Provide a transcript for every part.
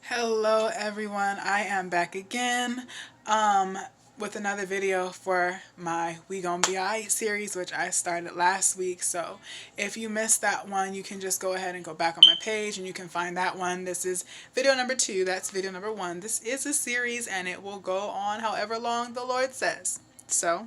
Hello everyone, I am back again um, with another video for my Gon Be A'ight series, which I started last week. So if you missed that one, you can just go ahead and go back on my page and you can find that one. This is video number 2, that's video number 1. This is a series and it will go on however long the Lord says. So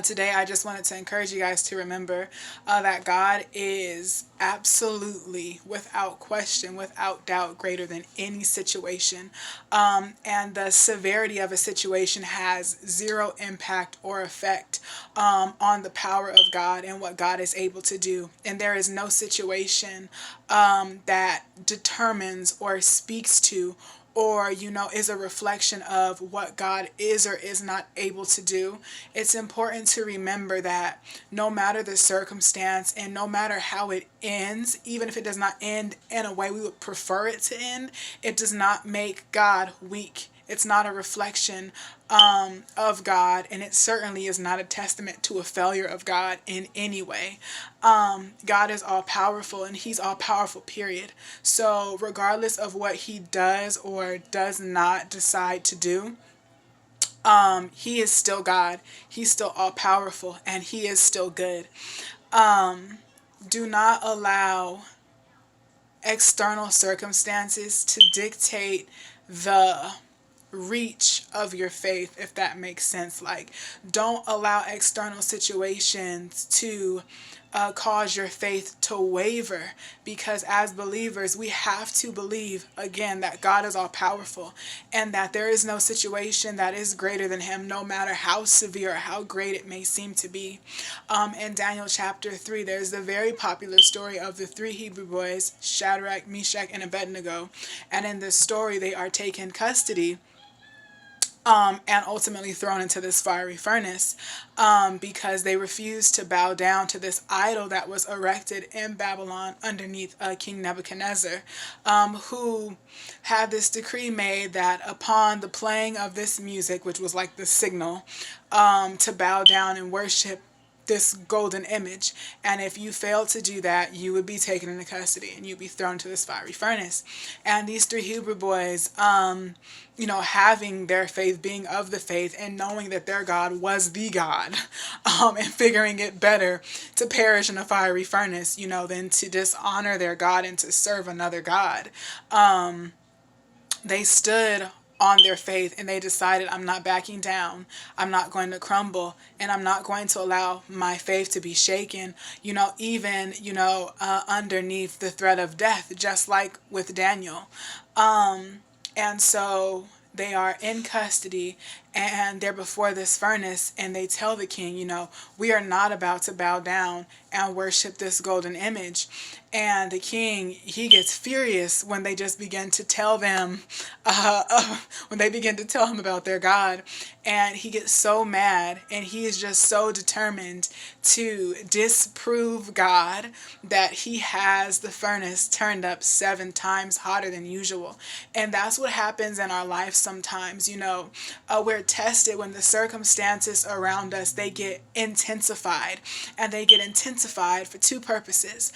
today I just wanted to encourage you guys to remember that God is absolutely, without question, without doubt, greater than any situation. And the severity of a situation has zero impact or effect on the power of God and what God is able to do. And there is no situation that determines or speaks to or is a reflection of what God is or is not able to do. It's important to remember that no matter the circumstance and no matter how it ends, even if it does not end in a way we would prefer it to end, it does not make God weak. It's not a reflection of God, and it certainly is not a testament to a failure of God in any way. God is all powerful, and He's all powerful, period. So regardless of what He does or does not decide to do, He is still God. He's still all powerful, and He is still good. Do not allow external circumstances to dictate the reach of your faith, if that makes sense. Like, don't allow external situations to cause your faith to waver, because as believers we have to believe again that God is all powerful and that there is no situation that is greater than Him, no matter how severe or how great it may seem to be. In Daniel chapter 3, there's the very popular story of the three Hebrew boys, Shadrach, Meshach, and Abednego. And in this story they are taken custody and ultimately thrown into this fiery furnace because they refused to bow down to this idol that was erected in Babylon underneath King Nebuchadnezzar, who had this decree made that upon the playing of this music, which was like the signal to bow down and worship this golden image, and if you failed to do that, you would be taken into custody and you'd be thrown to this fiery furnace. And these three Hebrew boys, having their faith, being of the faith, and knowing that their God was the God, and figuring it better to perish in a fiery furnace, than to dishonor their God and to serve another God. They stood on their faith and they decided, I'm not backing down, I'm not going to crumble, and I'm not going to allow my faith to be shaken, even underneath the threat of death, just like with Daniel. And so they are in custody and they're before this furnace, and they tell the king, we are not about to bow down and worship this golden image. And the king, he gets furious when they just begin to tell them, when they begin to tell him about their God. And he gets so mad, and he is just so determined to disprove God that he has the furnace turned up 7 times hotter than usual. And that's what happens in our life sometimes. We're tested when the circumstances around us, they get intensified, and they get intensified for 2 purposes.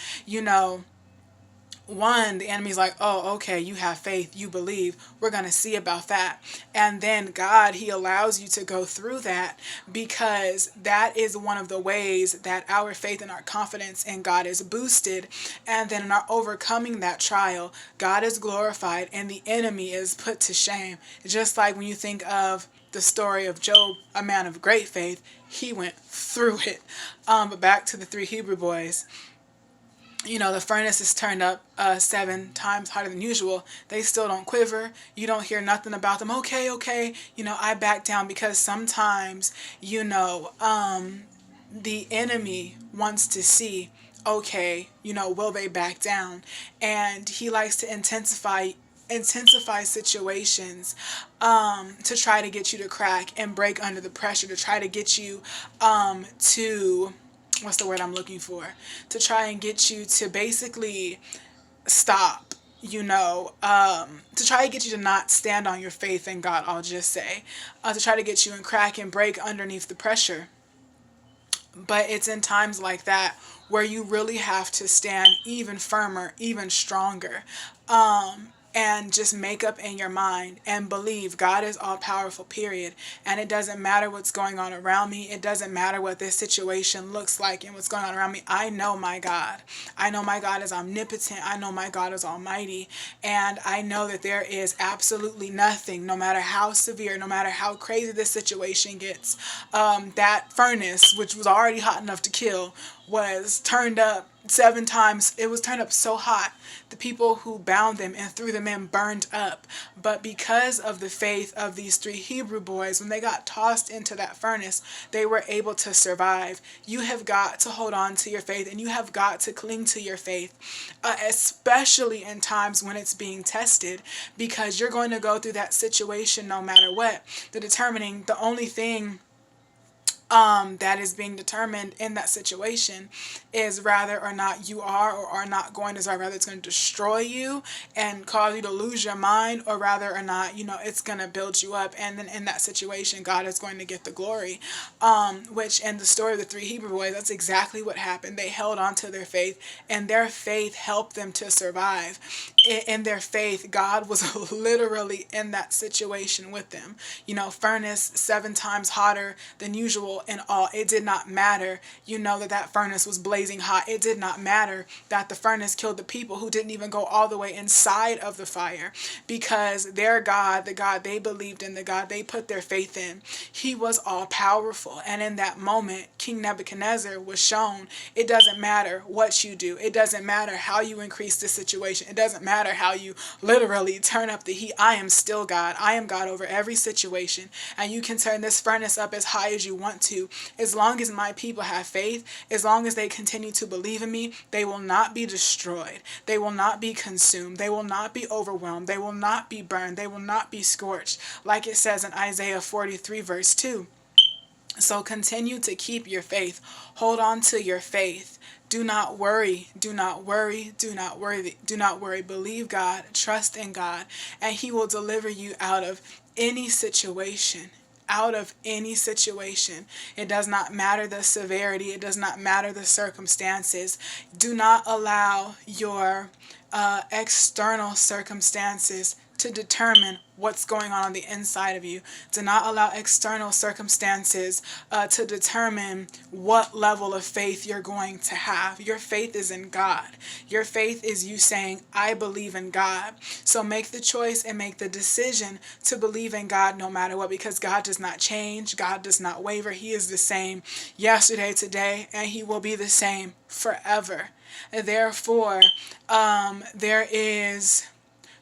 One, the enemy's like, oh, okay, you have faith, you believe, we're going to see about that. And then God, He allows you to go through that, because that is one of the ways that our faith and our confidence in God is boosted. And then in our overcoming that trial, God is glorified and the enemy is put to shame. Just like when you think of the story of Job, a man of great faith, he went through it. But back to the 3 Hebrew boys. The furnace is turned up 7 times hotter than usual. They still don't quiver. You don't hear nothing about them. Okay. I back down, because sometimes, the enemy wants to see, okay, will they back down? And he likes to intensify situations to try to get you to crack and break under the pressure, to try to get you to, what's the word I'm looking for? To try and get you to basically stop, to try to get you to not stand on your faith in God, I'll just say, to try to get you in crack and break underneath the pressure. But it's in times like that where you really have to stand even firmer, even stronger. and just make up in your mind and believe God is all powerful, period. And it doesn't matter what's going on around me. It doesn't matter what this situation looks like and what's going on around me. I know my God. I know my God is omnipotent. I know my God is almighty. And I know that there is absolutely nothing, no matter how severe, no matter how crazy this situation gets. That furnace, which was already hot enough to kill, was turned up 7 times. It was turned up so hot, the people who bound them and threw them in burned up. But because of the faith of these 3 Hebrew boys, when they got tossed into that furnace, they were able to survive. You have got to hold on to your faith, and you have got to cling to your faith, especially in times when it's being tested, because you're going to go through that situation no matter what. The only thing that is being determined in that situation is whether or not you are not going to survive. Whether it's going to destroy you and cause you to lose your mind, or whether or not, it's going to build you up. And then in that situation, God is going to get the glory. Which in the story of the 3 Hebrew boys, that's exactly what happened. They held on to their faith, and their faith helped them to survive. In their faith, God was literally in that situation with them. Furnace 7 times hotter than usual, and all, it did not matter. That furnace was blazing hot. It did not matter that the furnace killed the people who didn't even go all the way inside of the fire, because their God, the God they believed in, the God they put their faith in, he was all powerful. And in that moment, King Nebuchadnezzar was shown, it doesn't matter what you do. It doesn't matter how you increase the situation. It doesn't matter how you literally turn up the heat. I am still God. I am God over every situation. And you can turn this furnace up as high as you want to. As long as my people have faith, as long as they continue to believe in me, they will not be destroyed. They will not be consumed. They will not be overwhelmed. They will not be burned. They will not be scorched, like it says in Isaiah 43 verse 2. So continue to keep your faith. Hold on to your faith. Do not worry. Do not worry. Do not worry. Do not worry. Believe God. Trust in God. And he will deliver you out of any situation. Out of any situation. It does not matter the severity. It does not matter the circumstances. Do not allow your external circumstances to determine what's going on the inside of you. Do not allow external circumstances to determine what level of faith you're going to have. Your faith is in God. Your faith is you saying, I believe in God. So make the choice and make the decision to believe in God no matter what, because God does not change. God does not waver. He is the same yesterday, today, and he will be the same forever. Therefore, there is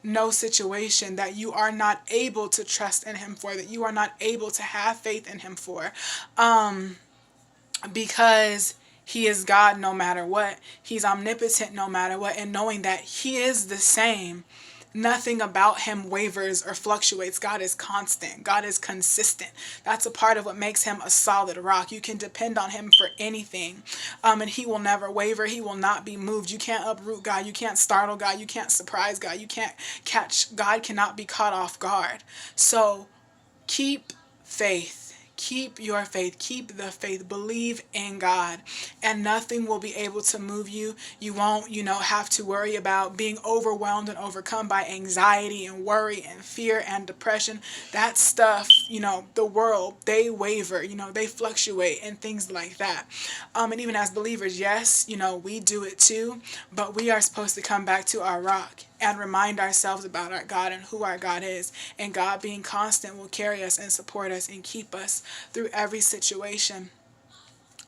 no situation that you are not able to trust in him for, that you are not able to have faith in him for, because he is God no matter what. He's omnipotent no matter what. And knowing that he is the same, nothing about him wavers or fluctuates. God is constant. God is consistent. That's a part of what makes him a solid rock. You can depend on him for anything. And he will never waver. He will not be moved. You can't uproot God. You can't startle God. You can't surprise God. You can't catch God. Cannot be caught off guard. So keep faith. Keep your faith. Keep the faith. Believe in God, and nothing will be able to move you. You won't, have to worry about being overwhelmed and overcome by anxiety and worry and fear and depression. That stuff, the world, they waver, they fluctuate and things like that. And even as believers, yes, we do it too, but we are supposed to come back to our rock and remind ourselves about our God and who our God is. And God being constant will carry us and support us and keep us through every situation.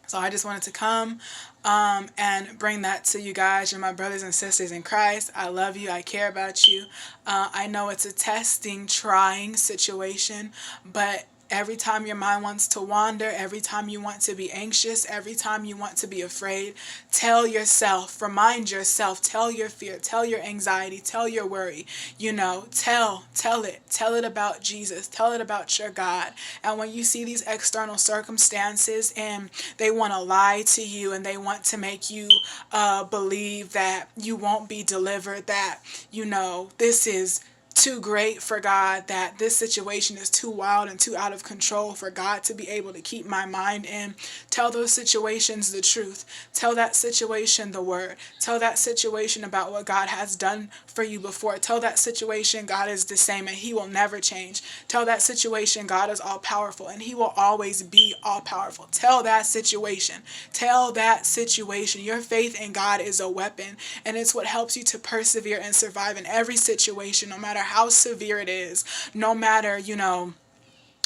So I just wanted to come and bring that to you guys. You're my brothers and sisters in Christ. I love you. I care about you. I know it's a testing, trying situation, but every time your mind wants to wander, every time you want to be anxious, every time you want to be afraid, tell yourself, remind yourself, tell your fear, tell your anxiety, tell your worry, tell it about Jesus, tell it about your God. And when you see these external circumstances and they want to lie to you and they want to make you believe that you won't be delivered, that, this is too great for God, that this situation is too wild and too out of control for God to be able to keep my mind in. Tell those situations the truth. Tell that situation the word. Tell that situation about what God has done for you before. Tell that situation God is the same and he will never change. Tell that situation God is all powerful and he will always be all powerful. Tell that situation. Tell that situation. Your faith in God is a weapon, and it's what helps you to persevere and survive in every situation, no matter how severe it is, no matter,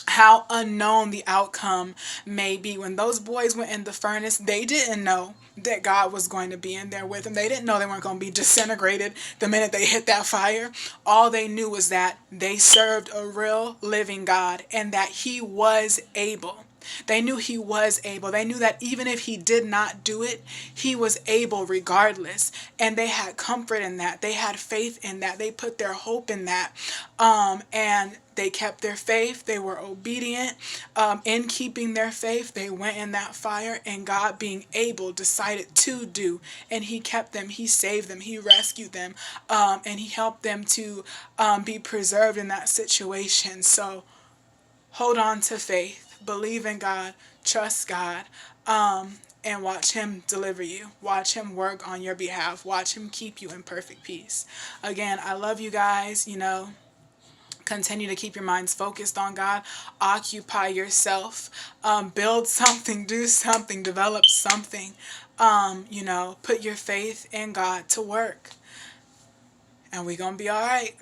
how unknown the outcome may be. When those boys went in the furnace, they didn't know that God was going to be in there with them. They didn't know they weren't going to be disintegrated the minute they hit that fire. All they knew was that they served a real living God and that he was able. They knew he was able. They knew that even if he did not do it, he was able regardless. And they had comfort in that. They had faith in that. They put their hope in that. And they kept their faith. They were obedient. In keeping their faith, they went in that fire, and God, being able, decided to do. And he kept them. He saved them. He rescued them. And he helped them to be preserved in that situation. So hold on to faith. Believe in God. Trust God. And watch him deliver you. Watch him work on your behalf. Watch him keep you in perfect peace. Again, I love you guys. Continue to keep your minds focused on God. Occupy yourself. Build something. Do something. Develop something. Put your faith in God to work. And we're going to be all right.